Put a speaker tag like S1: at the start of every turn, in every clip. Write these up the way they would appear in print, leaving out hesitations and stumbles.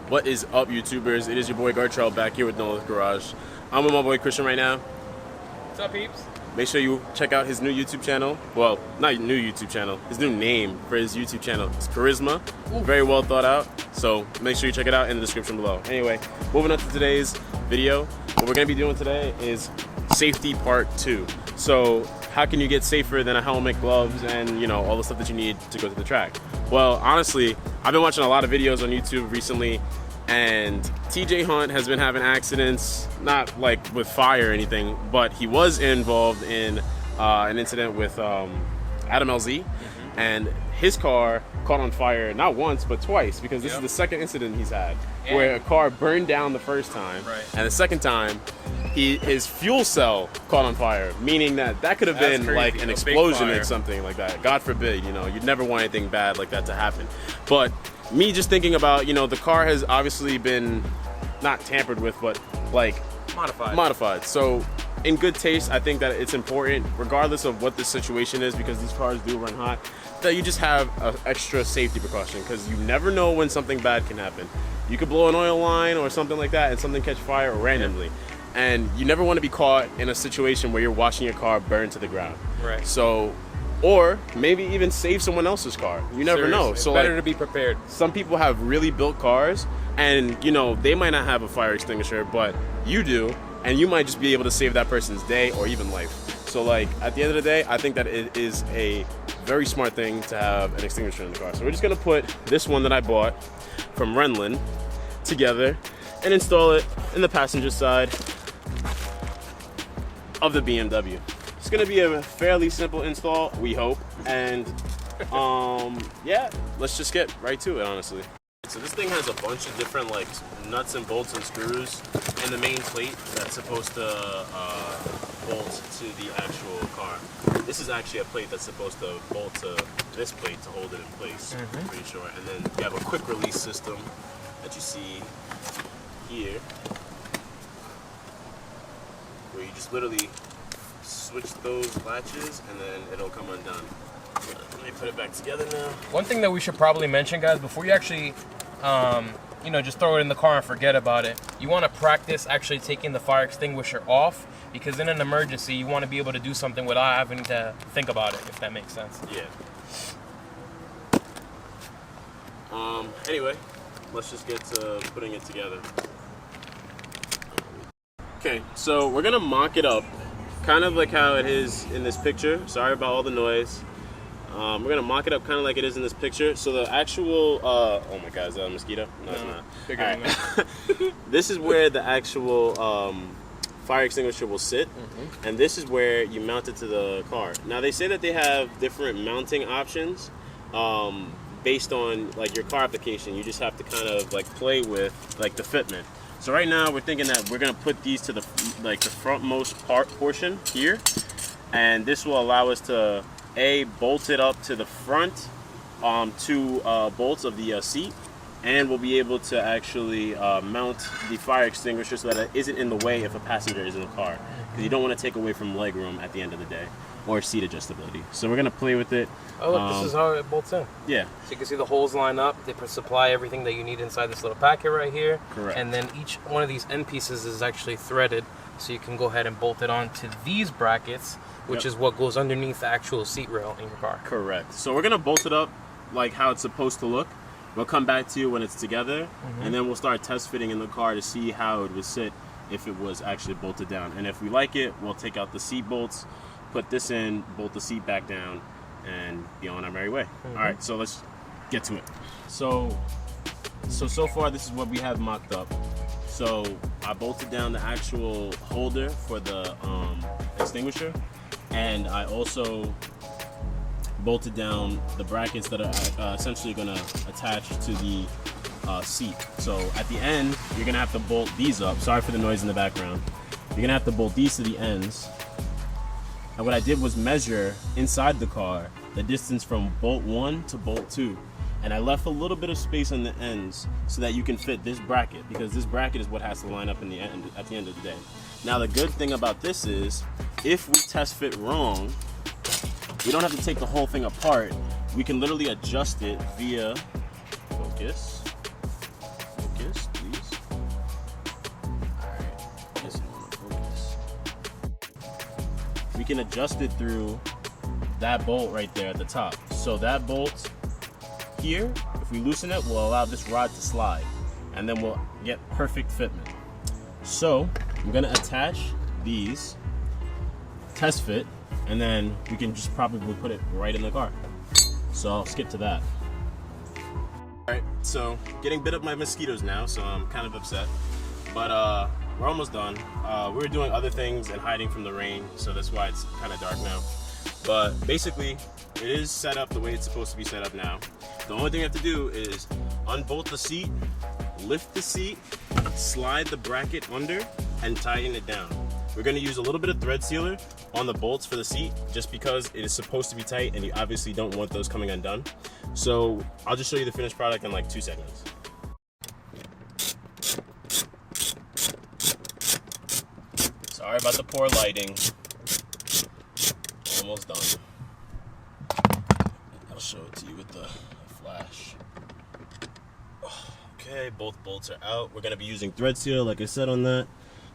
S1: What is up, YouTubers? It is your boy Gartrell back here with Nolan's Garage. I'm with my boy Christian right now.
S2: What's up, peeps?
S1: Make sure you check out his new YouTube channel. Well, not new YouTube channel. His new name for his YouTube channel is Charisma. Very well thought out. So make sure you check it out in the description below. Anyway, moving on to today's video. What we're gonna be doing today is safety part 2. So how can you get safer than a helmet, gloves, and all the stuff that you need to go to the track? Well, honestly, I've been watching a lot of videos on YouTube recently, and TJ Hunt has been having accidents, not like with fire or anything, but he was involved in an incident with Adam LZ, and his car caught on fire not once but twice, because this is the second incident he's had where a car burned down the first time, and the second time his fuel cell caught on fire, meaning that could have been crazy. Like an explosion or something like that. God forbid, you'd never want anything bad like that to happen. But me just thinking about, the car has obviously been not tampered with, but like modified. So in good taste, I think that it's important, regardless of what the situation is, because these cars do run hot, that you just have an extra safety precaution, because you never know when something bad can happen. You could blow an oil line or something like that and something catch fire randomly. And you never want to be caught in a situation where you're watching your car burn to the ground.
S2: Right.
S1: So, or maybe even save someone else's car. You never know. So
S2: better to be prepared.
S1: Some people have really built cars, and they might not have a fire extinguisher, but you do, and you might just be able to save that person's day or even life. So like at the end of the day, I think that it is a very smart thing to have an extinguisher in the car. So we're just gonna put this one that I bought from Rennline together and install it in the passenger side of the BMW. It's gonna be a fairly simple install, we hope, and yeah, let's just get right to it, honestly. So this thing has a bunch of different like nuts and bolts and screws, and the main plate that's supposed to bolt to the actual car. This is actually a plate that's supposed to bolt to this plate to hold it in place, I'm pretty sure. And then you have a quick release system that you see here, where you just literally switch those latches and then it'll come undone. Let me put it back together now.
S2: One thing that we should probably mention, guys, before you actually just throw it in the car and forget about it, you want to practice actually taking the fire extinguisher off, because in an emergency you want to be able to do something without having to think about it, if that makes sense.
S1: Yeah. Anyway, let's just get to putting it together. Okay, so we're gonna mock it up, kind of like how it is in this picture. Sorry about all the noise. We're gonna mock it up kind of like it is in this picture. So the actual, oh my God, is that a mosquito? No, it's not.
S2: Bigger than that.
S1: This is where the actual fire extinguisher will sit, and this is where you mount it to the car. Now they say that they have different mounting options based on like your car application. You just have to kind of like play with like the fitment. So right now we're thinking that we're gonna put these to the frontmost portion here, and this will allow us to bolt it up to the front two bolts of the seat, and we'll be able to actually mount the fire extinguisher so that it isn't in the way if a passenger is in the car, because you don't want to take away from leg room at the end of the day, or seat adjustability. So we're gonna play with it.
S2: Oh look, this is how it bolts in.
S1: Yeah.
S2: So you can see the holes line up. They supply everything that you need inside this little packet right here.
S1: Correct.
S2: And then each one of these end pieces is actually threaded, so you can go ahead and bolt it onto these brackets, which is what goes underneath the actual seat rail in your car.
S1: Correct. So we're gonna bolt it up like how it's supposed to look. We'll come back to you when it's together, and then we'll start test fitting in the car to see how it would sit if it was actually bolted down. And if we like it, we'll take out the seat bolts, put this in, bolt the seat back down, and be on our merry way. All right, so let's get to it. So far this is what we have mocked up. So I bolted down the actual holder for the extinguisher, and I also bolted down the brackets that are essentially going to attach to the seat. So at the end, you're going to have to bolt these up. Sorry for the noise in the background. You're going to have to bolt these to the ends. And what I did was measure inside the car the distance from bolt 1 to bolt 2. And I left a little bit of space on the ends so that you can fit this bracket, because this bracket is what has to line up in the end at the end of the day. Now the good thing about this is, if we test fit wrong, we don't have to take the whole thing apart. We can literally adjust it via focus, can adjust it through that bolt right there at the top. So that bolt here, if we loosen it, will allow this rod to slide, and then we'll get perfect fitment. So I'm gonna attach these, test fit, and then we can just probably put it right in the car. So I'll skip to that. Alright, so getting bit up by mosquitoes now, so I'm kind of upset. But we're almost done. We were doing other things and hiding from the rain, so that's why it's kind of dark now. But basically, it is set up the way it's supposed to be set up now. The only thing you have to do is unbolt the seat, lift the seat, slide the bracket under, and tighten it down. We're going to use a little bit of thread sealer on the bolts for the seat, just because it is supposed to be tight and you obviously don't want those coming undone. So I'll just show you the finished product in like 2 seconds. Sorry about the poor lighting. Almost done. I'll show it to you with the flash. Okay, both bolts are out. We're going to be using thread seal, like I said on that.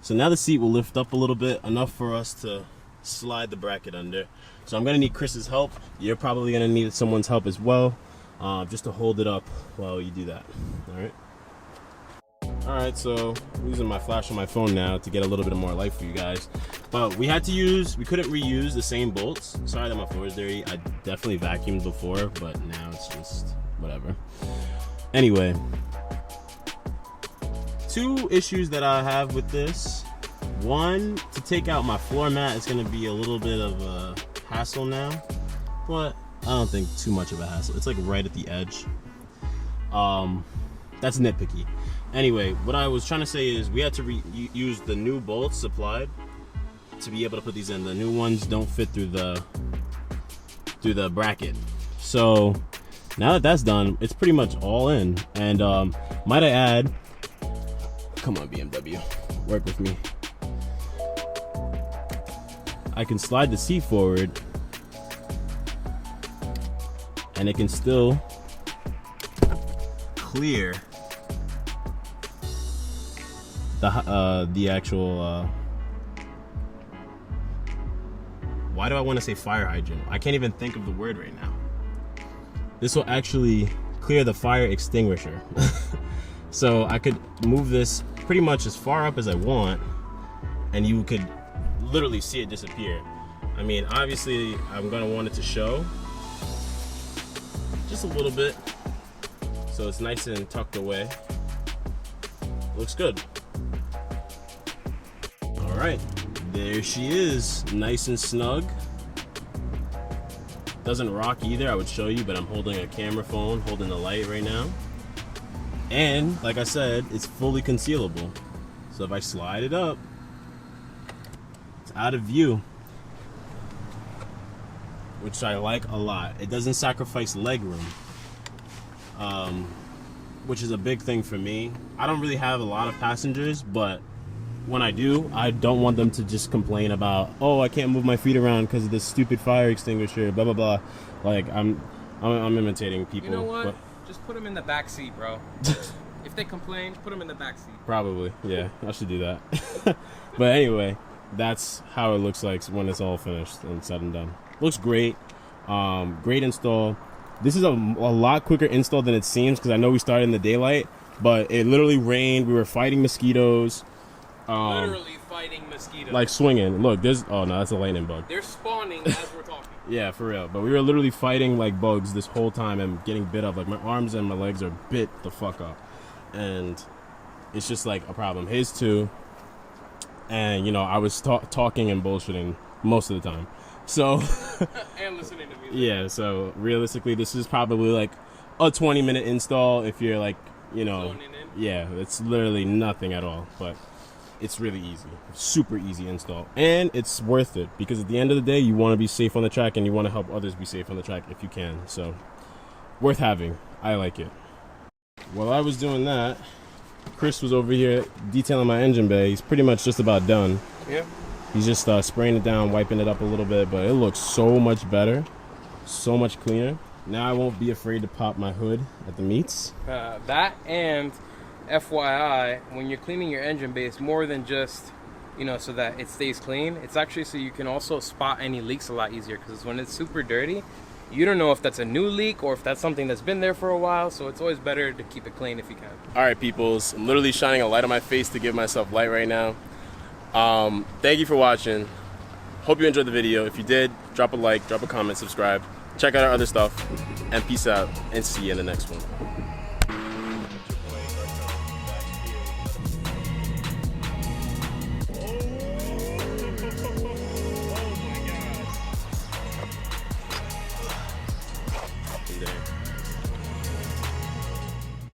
S1: So now the seat will lift up a little bit, enough for us to slide the bracket under. So I'm going to need Chris's help. You're probably going to need someone's help as well, just to hold it up while you do that. Alright, so I'm using my flash on my phone now to get a little bit more light for you guys. But we couldn't reuse the same bolts. Sorry that my floor is dirty. I definitely vacuumed before, but now it's just whatever. Anyway, 2 issues that I have with this. One, to take out my floor mat is going to be a little bit of a hassle now, but I don't think too much of a hassle. It's like right at the edge. That's nitpicky. Anyway, what I was trying to say is we had to use the new bolts supplied to be able to put these in. The new ones don't fit through the bracket. So now that that's done, it's pretty much all in. And might I add, come on BMW, work with me. I can slide the seat forward and it can still clear the actual why do I want to say fire hydrant? I can't even think of the word right now. This will actually clear the fire extinguisher. So I could move this pretty much as far up as I want and you could literally see it disappear. I mean, obviously I'm gonna want it to show just a little bit, so it's nice and tucked away. Looks good. All right, there she is, nice and snug. Doesn't rock either, I would show you, but I'm holding a camera phone, holding the light right now. And like I said, it's fully concealable. So if I slide it up, it's out of view, which I like a lot. It doesn't sacrifice leg room, which is a big thing for me. I don't really have a lot of passengers, but when I do, I don't want them to just complain about, oh, I can't move my feet around because of this stupid fire extinguisher, blah blah blah. Like I'm imitating people.
S2: You know what? Just put them in the back seat, bro. If they complain, put them in the back seat.
S1: Probably, yeah. I should do that. But anyway, that's how it looks like when it's all finished and said and done. Looks great. Great install. This is a lot quicker install than it seems, because I know we started in the daylight, but it literally rained. We were fighting mosquitoes.
S2: Literally fighting mosquitoes.
S1: Like swinging. Look, there's, oh no, that's a lightning bug.
S2: They're spawning as we're talking.
S1: Yeah, for real. But we were literally fighting like bugs this whole time and getting bit up. Like my arms and my legs are bit the fuck up. And it's just like a problem. His too. And you know, I was talking and bullshitting most of the time. So
S2: and listening to music.
S1: Yeah, so realistically this is probably like a 20-minute install if you're like, you know,
S2: zoning in.
S1: Yeah, it's literally nothing at all, but it's really easy. Super easy install. And it's worth it, because at the end of the day you want to be safe on the track and you want to help others be safe on the track if you can. So worth having. I like it. While I was doing that, Chris was over here detailing my engine bay. He's pretty much just about done.
S2: Yeah.
S1: He's just spraying it down, wiping it up a little bit, but it looks so much better, so much cleaner. Now I won't be afraid to pop my hood at the meets.
S2: That, and FYI, when you're cleaning your engine bay, it's more than just you know, so that it stays clean. It's actually so you can also spot any leaks a lot easier, because when it's super dirty, you don't know if that's a new leak or if that's something that's been there for a while. So it's always better to keep it clean if you can.
S1: All right, peoples, I'm literally shining a light on my face to give myself light right now. Thank you for watching. Hope you enjoyed the video. If you did, drop a like, drop a comment, subscribe. Check out our other stuff, and peace out, and see you in the next one.